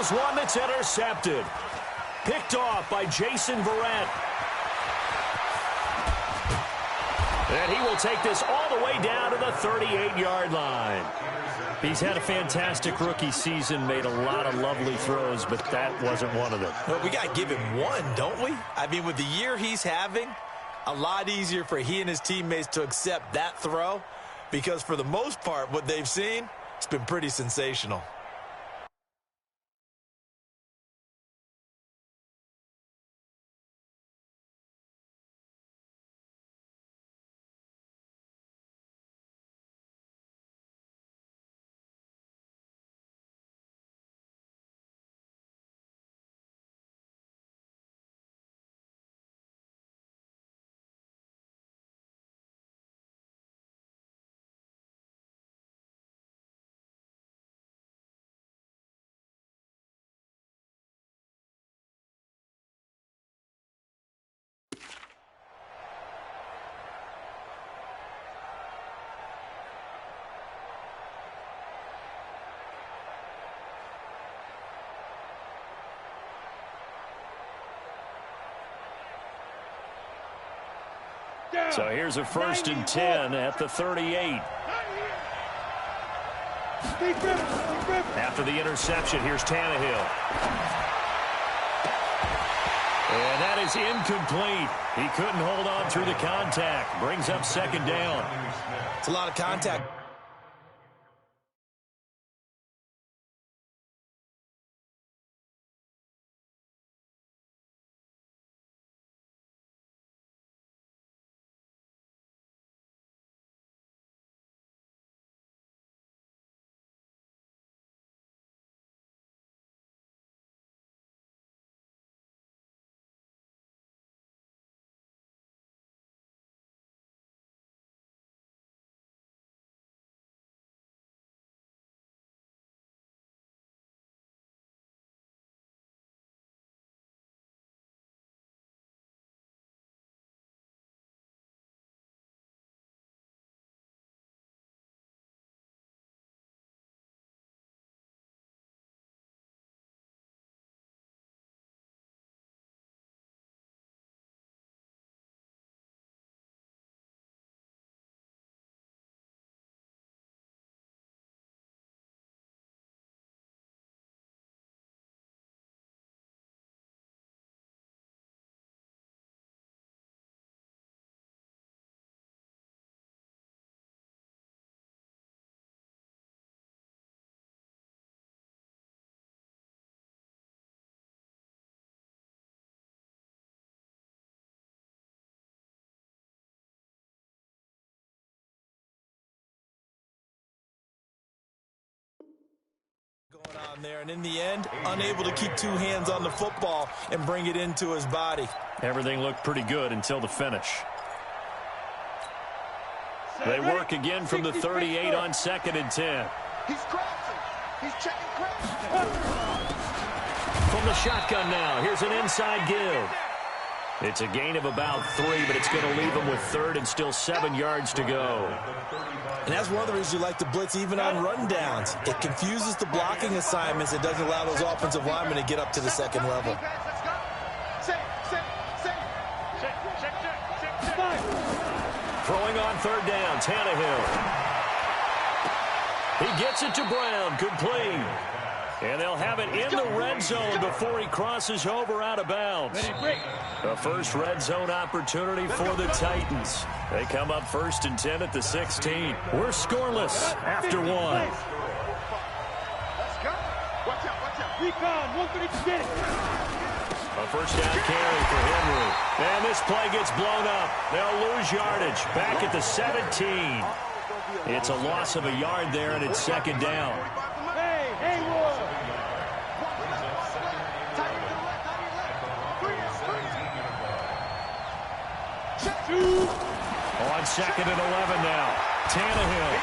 Here's one that's intercepted. Picked off by Jason Verrett. And he will take this all the way down to the 38-yard line. He's had a fantastic rookie season, made a lot of lovely throws, but that wasn't one of them. Well, we got to give him one, don't we? I mean, with the year he's having, a lot easier for he and his teammates to accept that throw because for the most part, what they've seen, it's been pretty sensational. So here's a 1st and 10 at the 38. After the interception, here's Tannehill. And that is incomplete. He couldn't hold on through the contact. Brings up 2nd down. It's a lot of contact. Going on there, and in the end, unable to keep two hands on the football and bring it into his body. Everything looked pretty good until the finish. They work again from the 38 on 2nd and 10. He's crossing. He's checking crossing. From the shotgun now, here's an inside give. It's a gain of about 3, but it's going to leave them with 3rd and still 7 yards to go. And that's one of the reasons you like to blitz even on rundowns. It confuses the blocking assignments. It doesn't allow those offensive linemen to get up to the 2nd level. Throwing on 3rd down, Tannehill. He gets it to Brown, complete. And they'll have it in the red zone before he crosses over out of bounds. The first red zone opportunity for the Titans. They come up 1st and 10 at the 16. We're scoreless after 1. Let's go. Watch out. Recon, 132. A 1st down carry for Henry. And this play gets blown up. They'll lose yardage. Back at the 17. It's a loss of a yard there, and it's 2nd down. On 2nd and 11 now. Tannehill.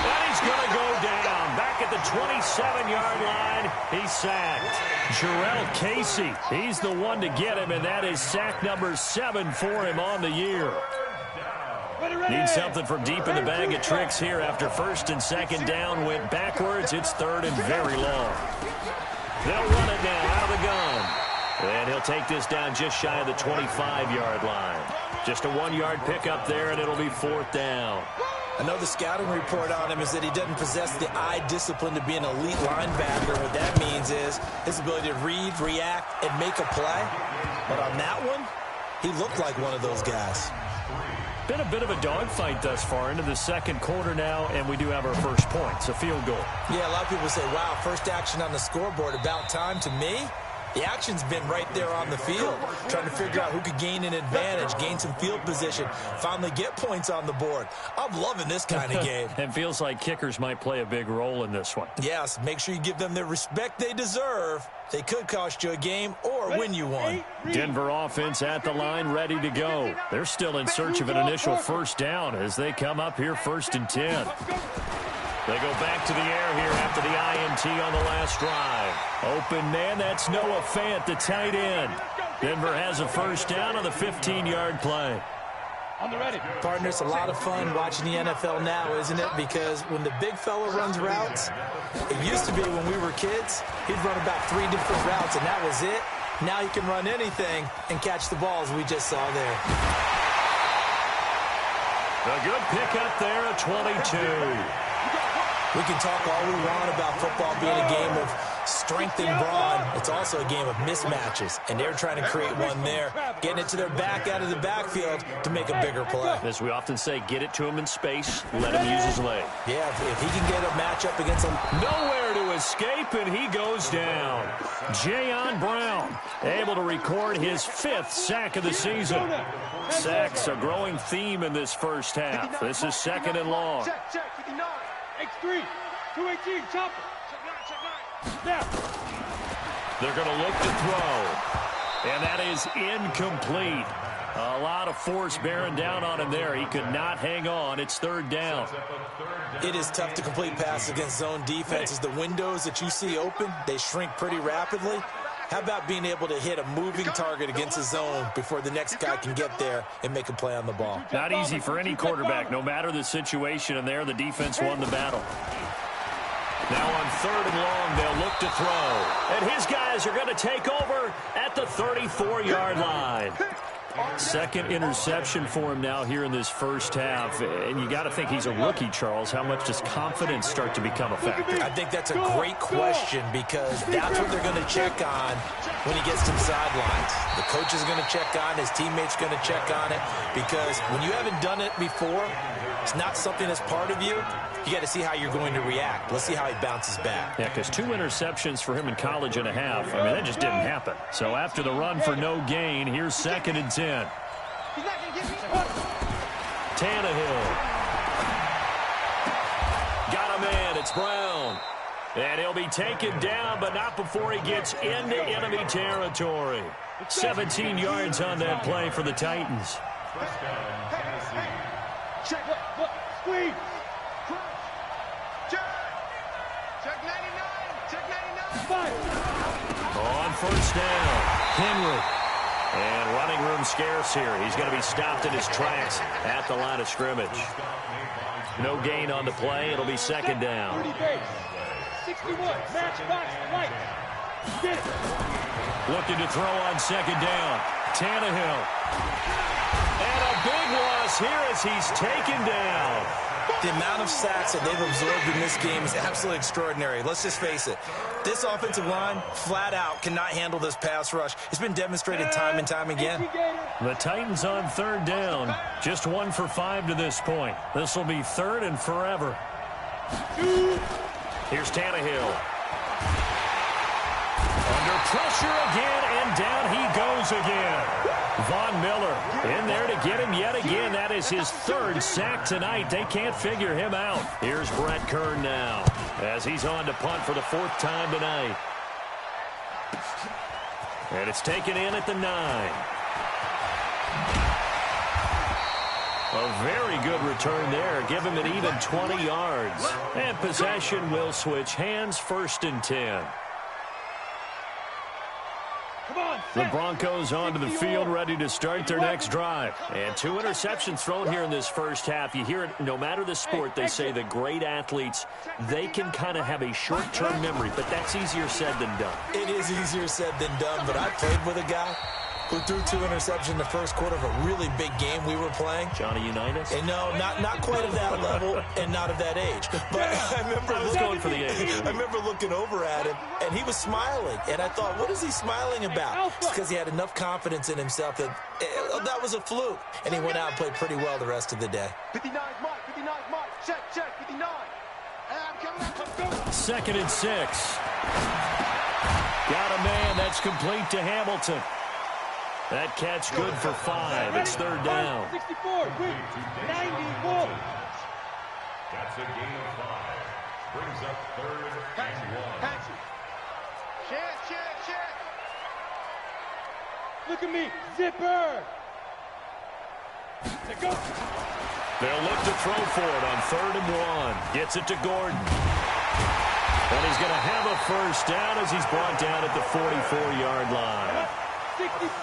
And he's going to go down. Back at the 27-yard line. He's sacked. Jarrell Casey. He's the one to get him, and that is sack number 7 for him on the year. Need something from deep in the bag of tricks here after 1st and 2nd down went backwards. It's 3rd and very long. They'll run it now out of the gun. And he'll take this down just shy of the 25-yard line. Just a 1-yard pickup there, and it'll be 4th down. I know the scouting report on him is that he doesn't possess the eye discipline to be an elite linebacker. What that means is his ability to read, react, and make a play. But on that one, he looked like one of those guys. Been a bit of a dogfight thus far into the second quarter now, and we do have our first point. It's a field goal. Yeah, a lot of people say, wow, first action on the scoreboard, about time. To me, the action's been right there on the field, trying to figure out who could gain an advantage, gain some field position, finally get points on the board. I'm loving this kind of game. It feels like kickers might play a big role in this one. Yes, make sure you give them the respect they deserve. They could cost you a game or win you one. Denver offense at the line, ready to go. They're still in search of an initial first down as they come up here 1st and 10. They go back to the air here after the INT on the last drive. Open man, that's Noah Fant, the tight end. Denver has a first down on the 15-yard play. Partner, it's a lot of fun watching the NFL now, isn't it? Because when the big fella runs routes, it used to be when we were kids, he'd run about 3 different routes, and that was it. Now he can run anything and catch the balls we just saw there. A good pickup there at 22. We can talk all we want about football being a game of strength and brawn. It's also a game of mismatches, and they're trying to create one there, getting it to their back out of the backfield to make a bigger play. As we often say, get it to him in space, let him use his leg. Yeah, if he can get a matchup against him. Nowhere to escape, and he goes down. Jayon Brown able to record his 5th sack of the season. Sacks a growing theme in this first half. This is 2nd and long. Check, 59. X3, 218, chopper. Check 9. Now. They're going to look to throw. And that is incomplete. A lot of force bearing down on him there. He could not hang on. It's 3rd down. It is tough to complete passes against zone defenses. The windows that you see open, they shrink pretty rapidly. How about being able to hit a moving target against a zone before the next guy can get there and make a play on the ball? Not easy for any quarterback, no matter the situation, and there the defense won the battle. Now on 3rd and long, they'll look to throw. And his guys are going to take over at the 34-yard line. 2nd interception for him now here in this first half. And you got to think he's a rookie, Charles. How much does confidence start to become a factor? I think that's a great question because that's what they're going to check on when he gets to the sidelines. The coach is going to check on, his teammates going to check on it because when you haven't done it before, it's not something that's part of you. You got to see how you're going to react. Let's see how he bounces back. Yeah, because 2 interceptions for him in college and a half. I mean, that just didn't happen. So after the run for no gain, here's 2nd and 10. Tannehill. Got a man. It's Brown. And he'll be taken down, but not before he gets into enemy territory. 17 yards on that play for the Titans. Check, look, squeeze. Check 99. Check 99. On first down, Henry. And running room scarce here. He's going to be stopped in his tracks at the line of scrimmage. No gain on the play. It'll be 2nd down. 61. Match box right. Get it. Looking to throw on 2nd down. Tannehill. And a big loss here as he's taken down. The amount of sacks that they've absorbed in this game is absolutely extraordinary. Let's just face it. This offensive line, flat out, cannot handle this pass rush. It's been demonstrated time and time again. The Titans on 3rd down. Just 1 for 5 to this point. This will be 3rd and forever. Here's Tannehill. Under pressure again, and down he goes again. Von Miller in there to get him yet again. That is his 3rd sack tonight. They can't figure him out. Here's Brett Kern now as he's on to punt for the 4th time tonight. And it's taken in at the 9. A very good return there. Give him an even 20 yards. And possession will switch hands. 1st and 10. The Broncos onto the field, ready to start their next drive. And 2 interceptions thrown here in this first half. You hear it, no matter the sport, they say the great athletes, they can kind of have a short-term memory, but that's easier said than done. It is easier said than done, but I played with a guy who threw 2 interceptions in the first quarter of a really big game we were playing. Johnny Unitas? And no, not quite of that level and not of that age. But I remember looking over at him, and he was smiling. And I thought, what is he smiling about? It's because he had enough confidence in himself that that was a fluke. And he went out and played pretty well the rest of the day. 59 Mike, 59 Mike, check, 59. Second and 6. Got a man. That's complete to Hamilton. That catch good for 5. It's third down. 64, 94. That's a gain of 5. Brings up third and 1. Check. Look at me, zipper. Go. They'll look to throw for it on third and 1. Gets it to Gordon. And he's going to have a first down as he's brought down at the 44-yard line.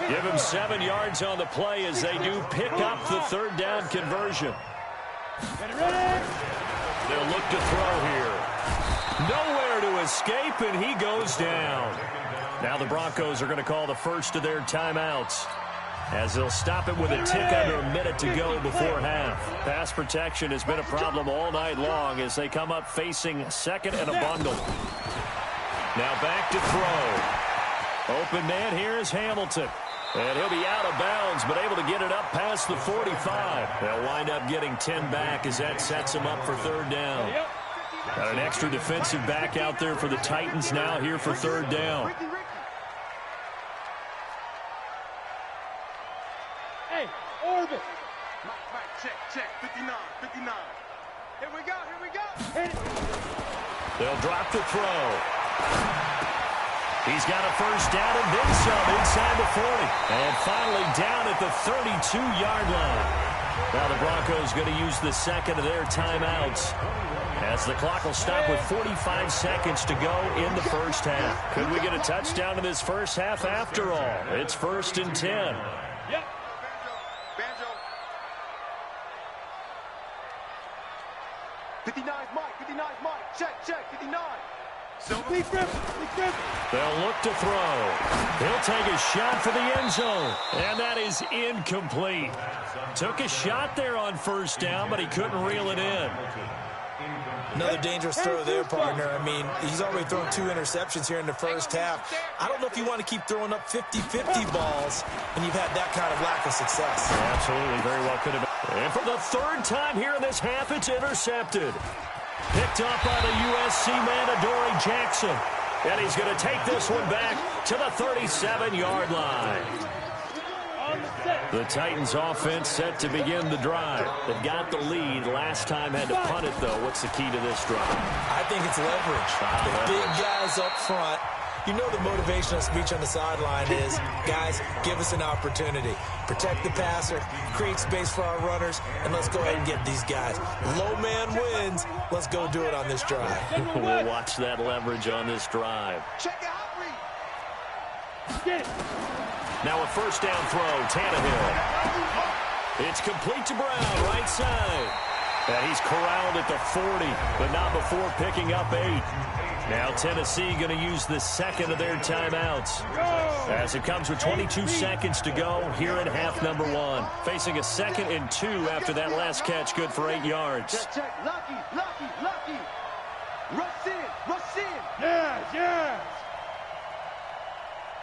Give him 7 yards on the play as they do pick up the third down conversion. They'll look to throw here. Nowhere to escape, and he goes down. Now the Broncos are going to call the first of their timeouts, as they'll stop it with a tick under a minute to go before half. Pass protection has been a problem all night long as they come up facing second and a bundle. Now back to throw. Open man here is Hamilton. And he'll be out of bounds, but able to get it up past the 45. They'll wind up getting 10 back as that sets him up for third down. Got an extra defensive back out there for the Titans now here for third down. Hey, orbit. Mike, check, 59. Here we go. They'll drop the throw. He's got a first down and then some inside the 40. And finally down at the 32-yard line. Now the Broncos going to use the second of their timeouts, as the clock will stop with 45 seconds to go in the first half. Could we get a touchdown in this first half after all? It's first and 10. Yep. Banjo. 59 Mike, check, 59. Lee Griffin. They'll look to throw. He'll take a shot for the end zone. And that is incomplete. Took a shot there on first down, but he couldn't reel it in. Another dangerous throw there, partner. I mean, he's already thrown 2 interceptions here in the first half. I don't know if you want to keep throwing up 50-50 balls when you've had that kind of lack of success. Absolutely, very well could have been. And for the third time here in this half, it's intercepted. Picked up by the USC man, Adoree Jackson. And he's going to take this one back to the 37-yard line. The Titans offense set to begin the drive. They've got the lead. Last time had to punt it, though. What's the key to this drive? I think it's leverage. The big guys up front. You know the motivational speech on the sideline is, guys, give us an opportunity. Protect the passer, create space for our runners, and let's go ahead and get these guys. Low man wins. Let's go do it on this drive. We'll watch that leverage on this drive. Check it out, Reed. Get it. Now a first down throw, Tannehill. It's complete to Brown, right side. And he's corralled at the 40, but not before picking up 8. Now Tennessee going to use the second of their timeouts, as it comes with 22 seconds to go here in half number 1. Facing a 2nd and 2 after that last catch, good for 8 yards. Check. Lucky. Rush in. Yes.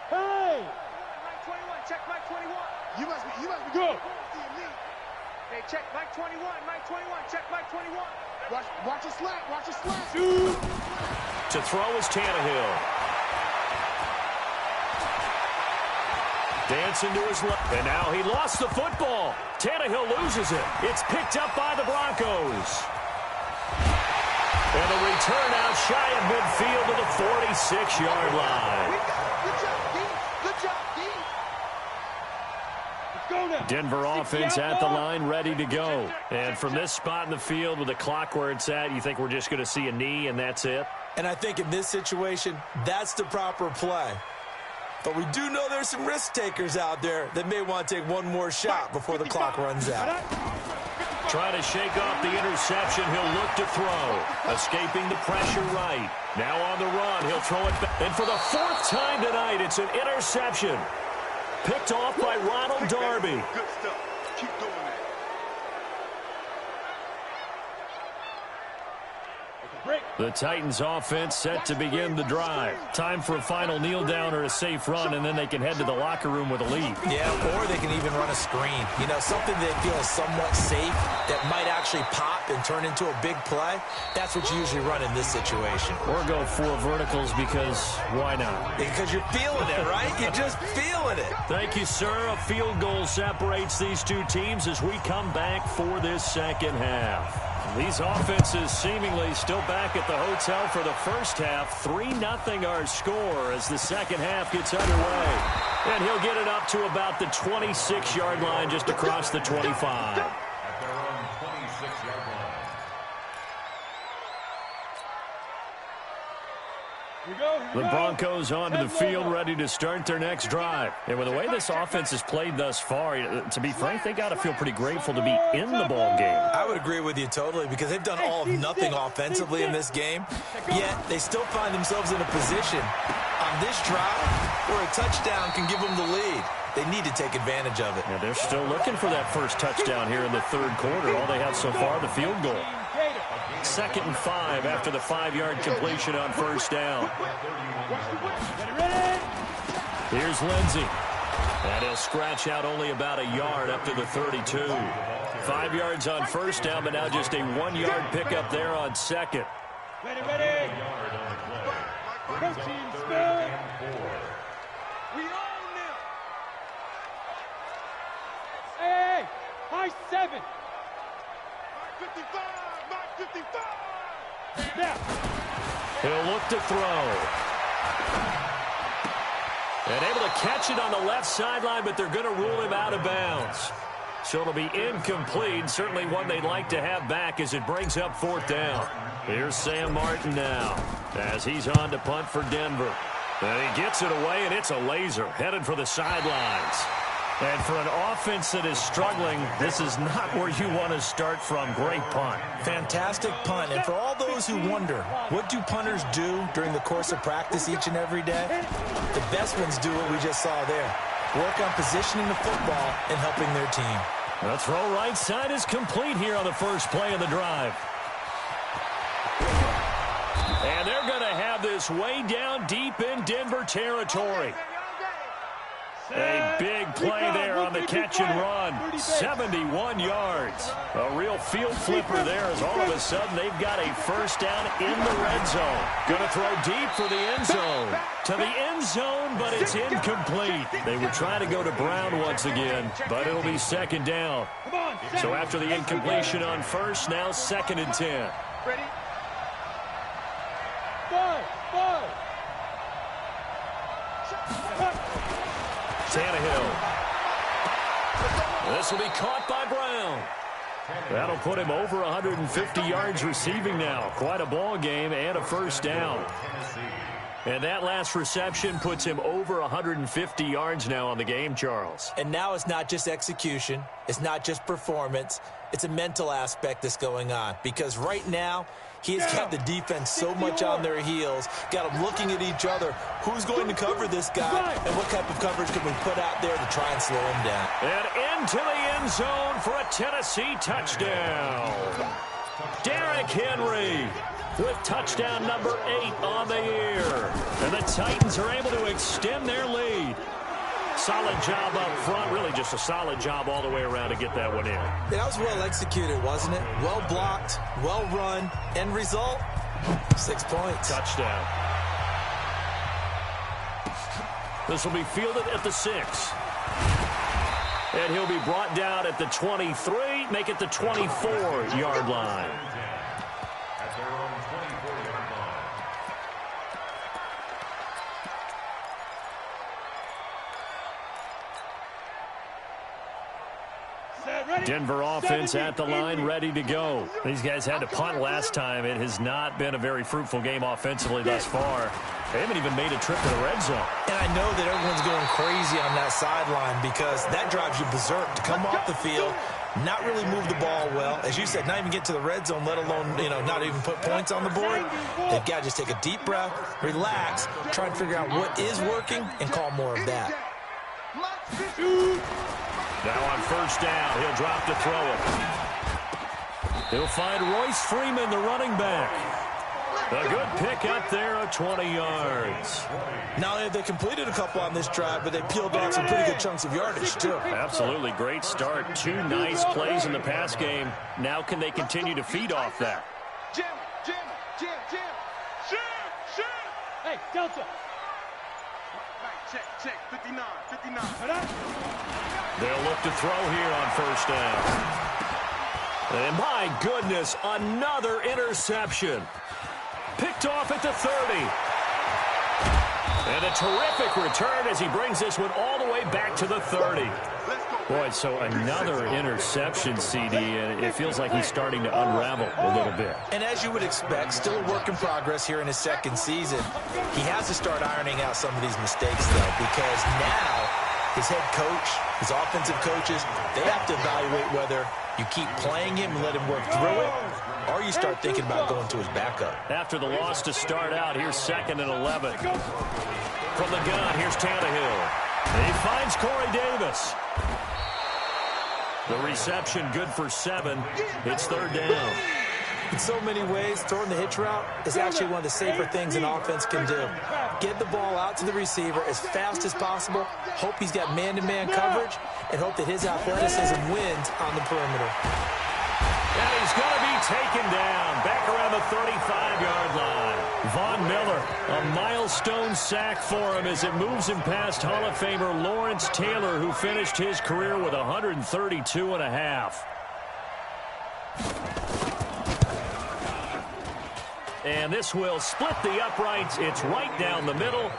Hey. Mike 21, check Mike 21. You must be good. Hey, check Mike 21, check Mike 21. Watch your slant. Shoot. To throw is Tannehill. Dancing to his left. And now he lost the football. Tannehill loses it. It's picked up by the Broncos. And a return out shy of midfield to the 46-yard line. Good job, D. Let's go now. Denver offense at the line, ready to go. And from this spot in the field with the clock where it's at, you think we're just going to see a knee and that's it? And I think in this situation, that's the proper play. But we do know there's some risk takers out there that may want to take one more shot before the clock runs out. Trying to shake off the interception. He'll look to throw. Escaping the pressure right. Now on the run. He'll throw it back. And for the 4th time tonight, it's an interception. Picked off by Ronald Darby. Good stuff. Keep doing that. The Titans offense set to begin the drive. Time for a final kneel down or a safe run, and then they can head to the locker room with a lead. Yeah, or they can even run a screen. You know, something they feel is somewhat safe that might actually pop and turn into a big play. That's what you usually run in this situation. Or go 4 verticals because why not? Because you're feeling it, right? You're just feeling it. Thank you, sir. A field goal separates these two teams as we come back for this second half. These offenses seemingly still back at the hotel for the first half. 3-0 our score as the second half gets underway. And he'll get it up to about the 26-yard line just across the 25. At their own 26-yard line. The Broncos onto the field ready to start their next drive. And with the way this offense has played thus far, to be frank, they got to feel pretty grateful to be in the ball game. I would agree with you totally because they've done all of nothing offensively in this game, yet they still find themselves in a position on this drive where a touchdown can give them the lead. They need to take advantage of it. Yeah, they're still looking for that first touchdown here in the 3rd quarter. All they have so far, the field goal. 2nd and 5 after the 5-yard completion on first down. Here's Lindsey. And he'll scratch out only about a yard up to the 32. 5 yards on first down, but now just a 1-yard pickup there on second. Ready. We own them. Hey, high 7. 55. Now. He'll look to throw. And able to catch it on the left sideline, but they're going to rule him out of bounds. So it'll be incomplete. Certainly one they'd like to have back as it brings up 4th down. Here's Sam Martin now as he's on to punt for Denver. And he gets it away, and it's a laser headed for the sidelines. And for an offense that is struggling, this is not where you want to start from. Great punt. Fantastic punt. And for all those who wonder, what do punters do during the course of practice each and every day? The best ones do what we just saw there. Work on positioning the football and helping their team. The throw right side is complete here on the first play of the drive. And they're going to have this way down deep in Denver territory. A big play there on the catch and run. 71 yards. A real field flipper there as all of a sudden they've got a first down in the red zone. Going to throw deep for the end zone. To the end zone, but it's incomplete. They were trying to go to Brown once again, but it'll be 2nd down. So after the incompletion on first, now 2nd and 10. Ready? 5. Tannehill. This will be caught by Brown. That'll put him over 150 yards receiving now. Quite a ball game and a first down. And that last reception puts him over 150 yards now on the game, Charles. And now it's not just execution. It's not just performance. It's a mental aspect that's going on. Because right now, he has kept the defense so much on their heels, got them looking at each other. Who's going to cover this guy, and what type of coverage can we put out there to try and slow him down? And into the end zone for a Tennessee touchdown. Derrick Henry with touchdown number 8 on the year. And the Titans are able to extend their lead. Solid job up front. Really just a solid job all the way around to get that one in. That was well executed, wasn't it? Well blocked, well run. End result, 6 points. Touchdown. This will be fielded at the 6. And he'll be brought down at the 23, make it the 24-yard line. At their own 24-yard line. Denver offense at the line, ready to go. These guys had to punt last time. It has not been a very fruitful game offensively thus far. They haven't even made a trip to the red zone. And I know that everyone's going crazy on that sideline because that drives you berserk to come off the field, not really move the ball well. As you said, not even get to the red zone, let alone, not even put points on the board. They've got to just take a deep breath, relax, try and figure out what is working, and call more of that. Now on first down, he'll drop to throw it. He'll find Royce Freeman, the running back. A good pick up there of 20 yards. Not only have they completed a couple on this drive, but they peeled off some pretty good chunks of yardage, too. Absolutely great start. 2 nice plays in the pass game. Now can they continue to feed off that? Jim. Hey, Delta. Check. 59. They'll look to throw here on first down. And my goodness, another interception. Picked off at the 30. And a terrific return as he brings this one all the way back to the 30. Boy, so another interception, CD, and it feels like he's starting to unravel a little bit. And as you would expect, still a work in progress here in his second season. He has to start ironing out some of these mistakes, though, because now his head coach, his offensive coaches, they have to evaluate whether you keep playing him and let him work through it, or you start thinking about going to his backup. After the loss to start out, here's 2nd and 11. From the gun, here's Tannehill. He finds Corey Davis. The reception good for 7. It's 3rd down. In so many ways, throwing the hitch route is actually one of the safer things an offense can do. Get the ball out to the receiver as fast as possible, hope he's got man-to-man coverage, and hope that his athleticism wins on the perimeter. And he's going to be taken down back around the 35-yard line. Von Miller, a milestone sack for him as it moves him past Hall of Famer Lawrence Taylor, who finished his career with 132.5. And this will split the uprights. It's right down the middle,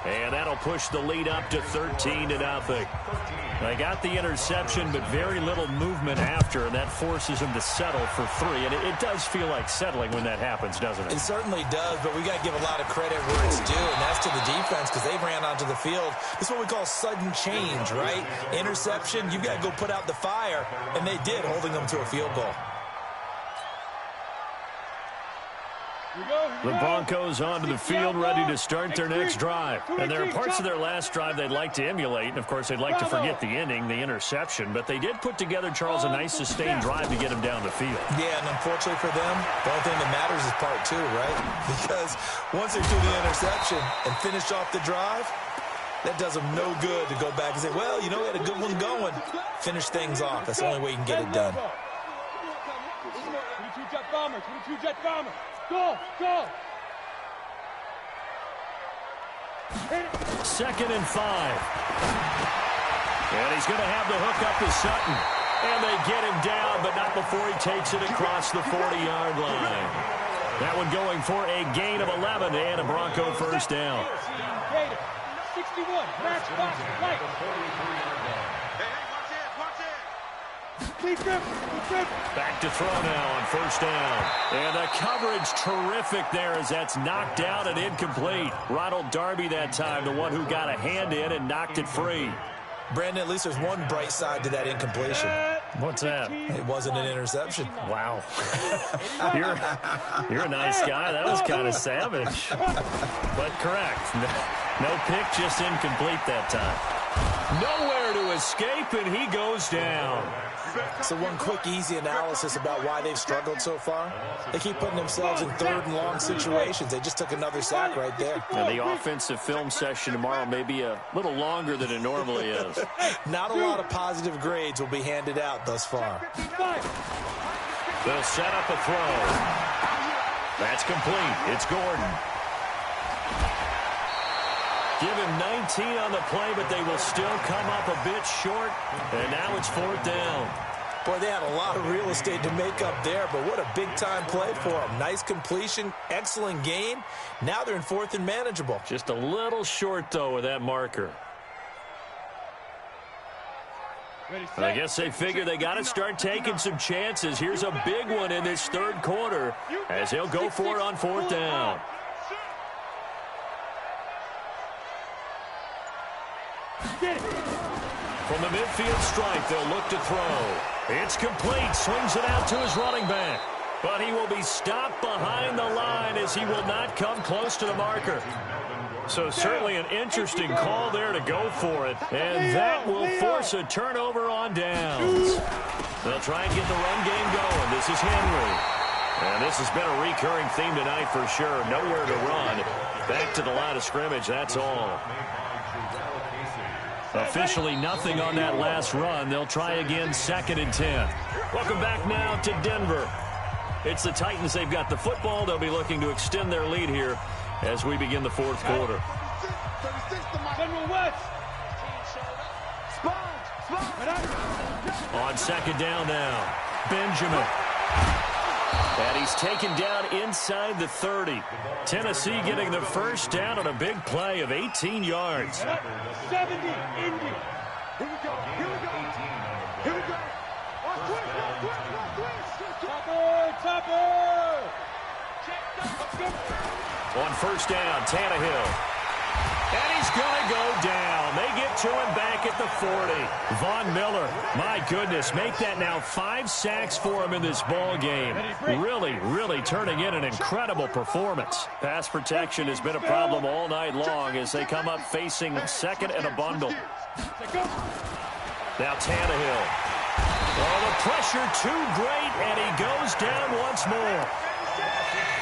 and that'll push the lead up to 13-0. They got the interception, but very little movement after, and that forces them to settle for 3. And it does feel like settling when that happens, doesn't it? It certainly does, but we got to give a lot of credit where it's due, and that's to the defense because they ran onto the field. This is what we call sudden change, right? Interception, you've got to go put out the fire, and they did, holding them to a field goal. The Broncos onto the field, ready to start their next drive. And there are parts of their last drive they'd like to emulate. And, of course, they'd like to forget the ending, the interception. But they did put together, Charles, a nice sustained drive to get him down the field. Yeah, and unfortunately for them, the only thing that matters is part 2, right? Because once they do the interception and finish off the drive, that does them no good to go back and say, well, we had a good one going. Finish things off. That's the only way you can get it done. 22 jet bomber, 22 jet bomber. Go! 2nd and 5. And he's going to have the hook up to Sutton. And they get him down, but not before he takes it across the 40-yard line. That one going for a gain of 11 and a Bronco first down. 61, match box, right. Back to throw now on first down. And the coverage terrific there as that's knocked out and incomplete. Ronald Darby that time, the one who got a hand in and knocked it free. Brandon, at least there's one bright side to that incompletion. What's that? It wasn't an interception. Wow. You're a nice guy. That was kind of savage. But correct. No pick, just incomplete that time. Nowhere to escape, and he goes down. So one quick, easy analysis about why they've struggled so far. They keep putting themselves in 3rd and long situations. They just took another sack right there. And the offensive film session tomorrow may be a little longer than it normally is. Not a lot of positive grades will be handed out thus far. They'll set up a throw. That's complete. It's Gordon. Give him 19 on the play, but they will still come up a bit short. And now it's 4th down. Boy, they had a lot of real estate to make up there, but what a big-time play for them. Nice completion, excellent game. Now they're in 4th and manageable. Just a little short, though, with that marker. I guess they figure they got to start taking some chances. Here's a big one in this 3rd quarter as he'll go for it on 4th down. From the midfield stripe, they'll look to throw. It's complete. Swings it out to his running back. But he will be stopped behind the line as he will not come close to the marker. So certainly an interesting call there to go for it. And that will force a turnover on downs. They'll try and get the run game going. This is Henry. And this has been a recurring theme tonight for sure. Nowhere to run. Back to the line of scrimmage, that's all. Officially nothing on that last run. They'll try again 2nd and 10. Welcome back now to Denver. It's the Titans. They've got the football. They'll be looking to extend their lead here as we begin the 4th quarter. On 2nd down now, Benjamin. And he's taken down inside the 30. Tennessee getting the first down on a big play of 18 yards. 70, Indy. Here we go. Here we go. Here we go. On 1st down, Tannehill. And he's going to go down. They get to him back at the 40. Von Miller, my goodness, make that now 5 sacks for him in this ball game. Really, really turning in an incredible performance. Pass protection has been a problem all night long as they come up facing 2nd and a bundle. Now Tannehill. Oh, the pressure too great, and he goes down once more.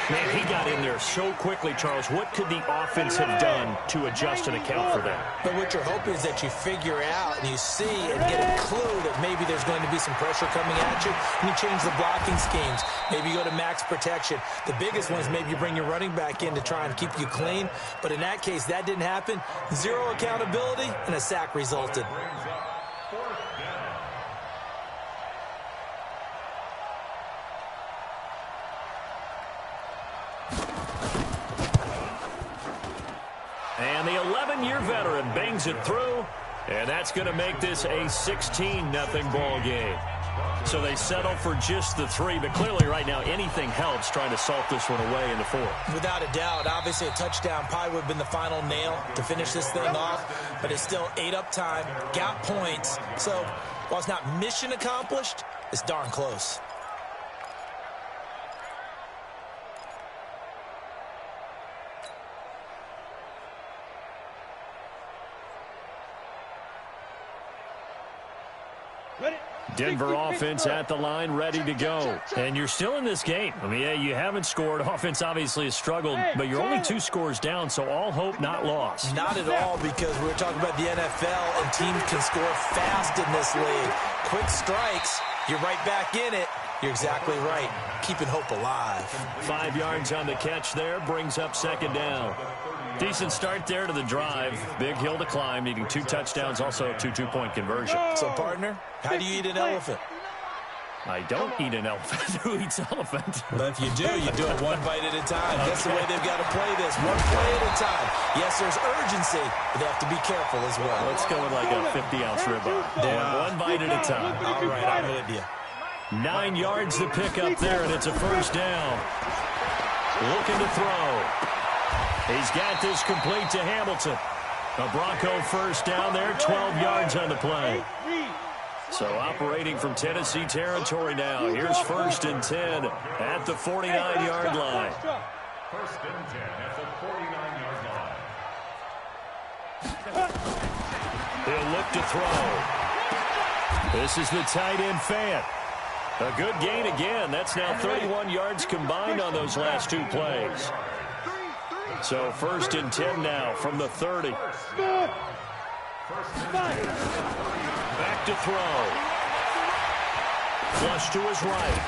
Man, he got in there so quickly, Charles. What could the offense have done to adjust and account for that? But what you're hoping is that you figure out and you see and get a clue that maybe there's going to be some pressure coming at you, and you change the blocking schemes. Maybe you go to max protection. The biggest one is maybe you bring your running back in to try and keep you clean. But in that case, that didn't happen. 0 accountability, and a sack resulted. And the 11-year veteran bangs it through, and that's going to make this a 16-0 ball game. So they settle for just the 3, but clearly right now anything helps trying to salt this one away in the 4th. Without a doubt, obviously a touchdown probably would have been the final nail to finish this thing off, but it's still 8 up time, got points. So while it's not mission accomplished, it's darn close. Denver offense at the line, ready to go. And you're still in this game. I mean, yeah, you haven't scored. Offense obviously has struggled, but you're only 2 scores down, so all hope not lost. Not at all, because we were talking about the NFL, and teams can score fast in this league. Quick strikes, you're right back in it. You're exactly right. Keeping hope alive. 5 yards on the catch there, brings up 2nd down. Decent start there to the drive. Big hill to climb, needing 2 touchdowns, also a 2-2-point conversion. So, partner, how do you eat an elephant? I don't eat an elephant. Who eats elephant? But if you do it 1 bite at a time. Okay. That's the way they've got to play this. 1 play at a time. Yes, there's urgency, but they have to be careful as well. Let's go with like a 50-ounce ribeye. Yeah. 1 bite at a time. All right, I'm with you. 9 yards to pick up there, and it's a 1st down. Looking to throw. He's got this complete to Hamilton. A Bronco 1st down there, 12 yards on the play. So operating from Tennessee territory now. Here's 1st and 10 at the 49-yard line. 1st and 10 at the 49-yard line. He'll look to throw. This is the tight end Fant. A good gain again. That's now 31 yards combined on those last 2 plays. So 1st and 10 now from the 30. Back to throw. Flush to his right.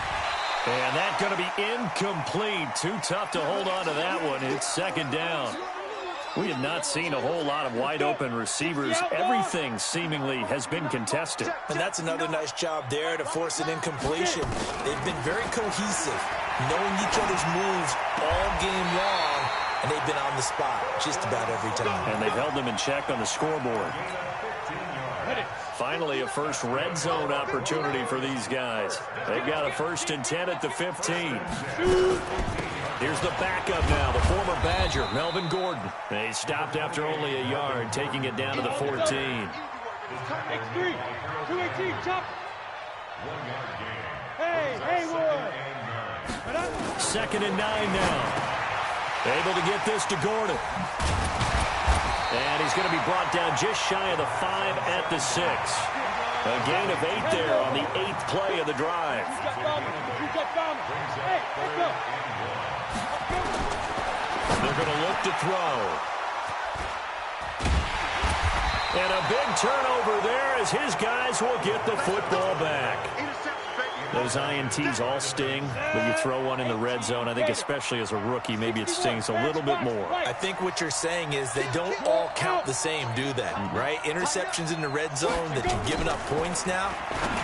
And that's going to be incomplete. Too tough to hold on to that one. It's 2nd down. We have not seen a whole lot of wide-open receivers. Everything seemingly has been contested. And that's another nice job there to force an incompletion. They've been very cohesive, knowing each other's moves all game long, and they've been on the spot just about every time. And they've held them in check on the scoreboard. Finally, a first red zone opportunity for these guys. They've got a 1st and 10 at the 15. Here's the backup now, the former Badger, Melvin Gordon. He stopped after only a yard, taking it down to the 14. X3, 218, chop. 1 yard gain. Hey, Haywood. 2nd and 9 now. Able to get this to Gordon. And he's going to be brought down just shy of the 5 at the 6. A gain of 8 there on the 8th play of the drive. Hey, let's go. They're going to look to throw. And a big turnover there as his guys will get the football back. Those INTs all sting, but you throw one in the red zone. I think especially as a rookie, maybe it stings a little bit more. I think what you're saying is they don't all count the same, do they? Right? Interceptions in the red zone that you've given up points now,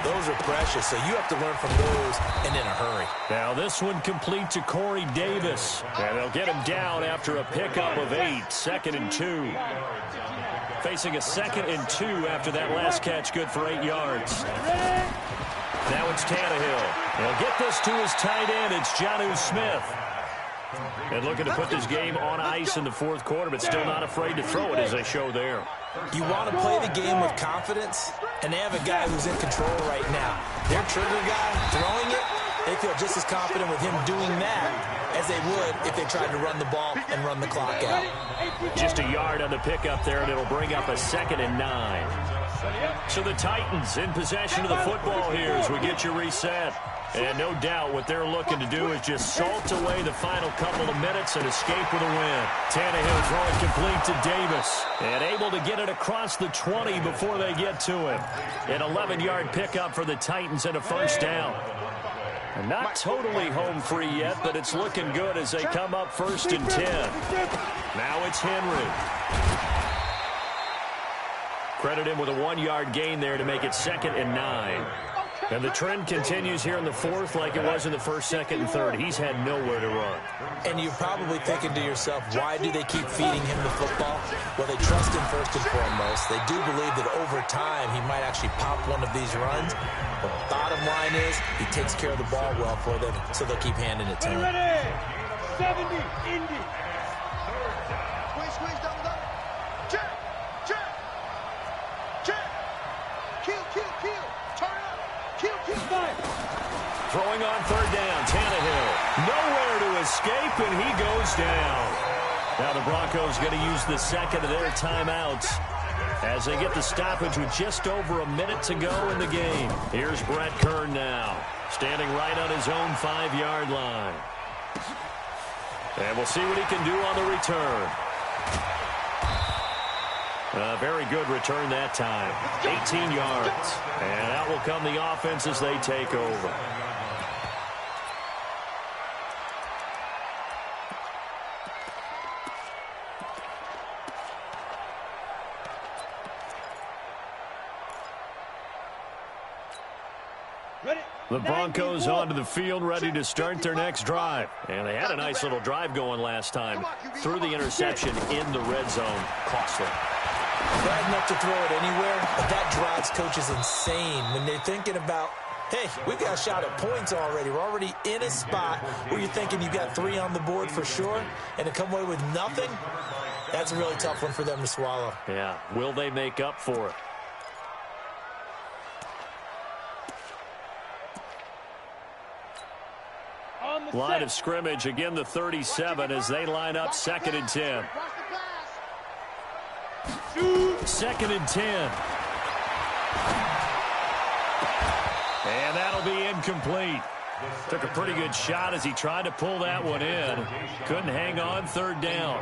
those are precious. So you have to learn from those and in a hurry. Now this one complete to Corey Davis. And they'll get him down after a pickup of 8, 2nd and 2. Facing a 2nd and 2 after that last catch, good for 8 yards. Now it's Tannehill. He'll get this to his tight end. It's Jonnu Smith. And looking to put this game on ice in the 4th quarter, but still not afraid to throw it as they show there. You want to play the game with confidence, and they have a guy who's in control right now. Their trigger guy throwing it, they feel just as confident with him doing that as they would if they tried to run the ball and run the clock out. Just a yard on the pickup there, and it'll bring up a 2nd and 9. So the Titans in possession of the football here as we get you reset. And no doubt what they're looking to do is just salt away the final couple of minutes and escape with a win. Tannehill throwing complete to Davis. And able to get it across the 20 before they get to him. An 11-yard pickup for the Titans and a 1st down. And not totally home free yet, but it's looking good as they come up 1st and 10. Now it's Henry. Credit him with a 1-yard gain there to make it 2nd and 9. And the trend continues here in the 4th like it was in the 1st, 2nd, and 3rd. He's had nowhere to run. And you're probably thinking to yourself, why do they keep feeding him the football? Well, they trust him first and foremost. They do believe that over time he might actually pop one of these runs. But bottom line is he takes care of the ball well for them, so they'll keep handing it to him. 70, Indy. Squeeze, double. Check. Kill. Turn up. Kill. Throwing on 3rd down, Tannehill. Nowhere to escape, and he goes down. Now the Broncos going to use the 2nd of their timeouts as they get the stoppage with just over a minute to go in the game. Here's Brett Kern now, standing right on his own 5-yard line. And we'll see what he can do on the return. A very good return that time. 18 yards. And out will come the offense as they take over. The Broncos onto the field, ready to start their next drive. And they had a nice little drive going last time. Threw the interception in the red zone. Costly. Bad enough to throw it anywhere, but that drives coaches insane when they're thinking about, hey, we've got a shot at points already. We're already in a spot where you're thinking you've got 3 on the board for sure, and to come away with nothing, that's a really tough one for them to swallow. Yeah, will they make up for it? Line of scrimmage, again the 37 as they line up 2nd and 10. 2nd and 10. And that'll be incomplete. Took a pretty good shot as he tried to pull that one in. Couldn't hang on 3rd down.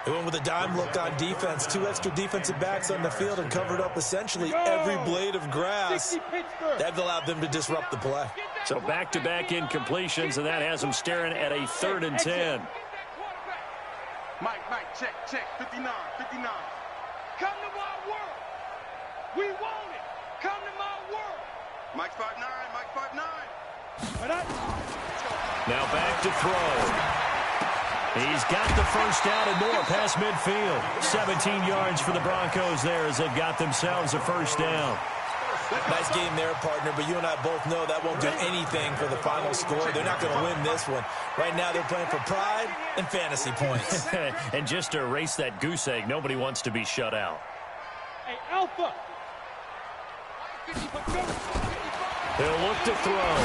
They went with a dime look on defense. 2 extra defensive backs on the field and covered up essentially every blade of grass. That allowed them to disrupt the play. So back-to-back incompletions, and that has them staring at a 3rd and 10. Mike, check, 59. Come to my world. We want it. Come to my world. Mike 5'9", Mike 5'9". Now back to throw. He's got the 1st down and more past midfield. 17 yards for the Broncos there as they've got themselves a 1st down. Nice game there, partner, but you and I both know that won't do anything for the final score. They're not going to win this one. Right now they're playing for pride and fantasy points. And just to erase that goose egg, nobody wants to be shut out. Hey, Alpha. He'll look to throw.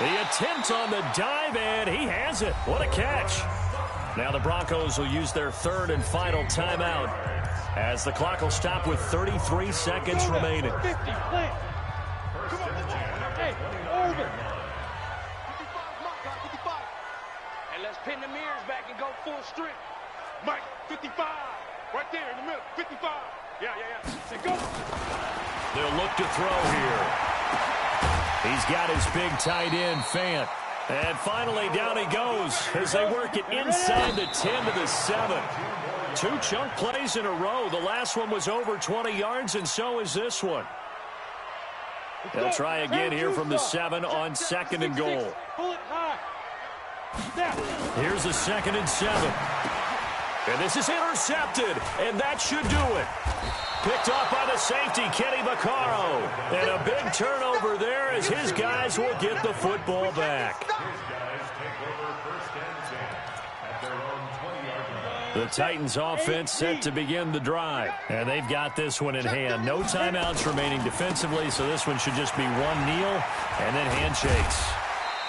The attempt on the dive, and he has it. What a catch. Now the Broncos will use their third and final timeout as the clock will stop with 33 seconds remaining. 50, plant. Come on. Hey, over. 55. And let's pin the mirrors back and go full strength. Mike, 55. Right there in the middle. 55. Yeah. Say go. They'll look to throw here. He's got his big tight end, Fant. And finally, down he goes as they work it inside the 10 to the 7. 2 chunk plays in a row. The last one was over 20 yards, and so is this one. They'll try again here from the 7 on 2nd and goal. Pull it high. Snap. Here's a 2nd and 7. And this is intercepted, and that should do it. Picked off by the safety, Kenny Vaccaro. And a big turnover there as his guys will get the football back. The Titans offense set to begin the drive. And they've got this one in hand. No timeouts remaining defensively, so this one should just be one kneel and then handshakes.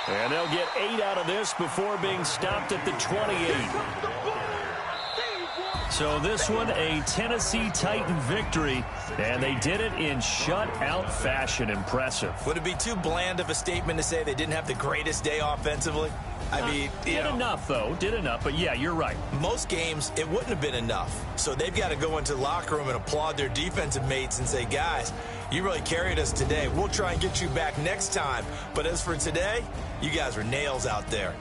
And they'll get 8 out of this before being stopped at the 28. So this one, a Tennessee Titan victory, and they did it in shutout fashion. Impressive. Would it be too bland of a statement to say they didn't have the greatest day offensively? I mean, did enough, though. Did enough, but yeah, you're right. Most games, it wouldn't have been enough. So they've got to go into the locker room and applaud their defensive mates and say, guys, you really carried us today. We'll try and get you back next time. But as for today, you guys were nails out there.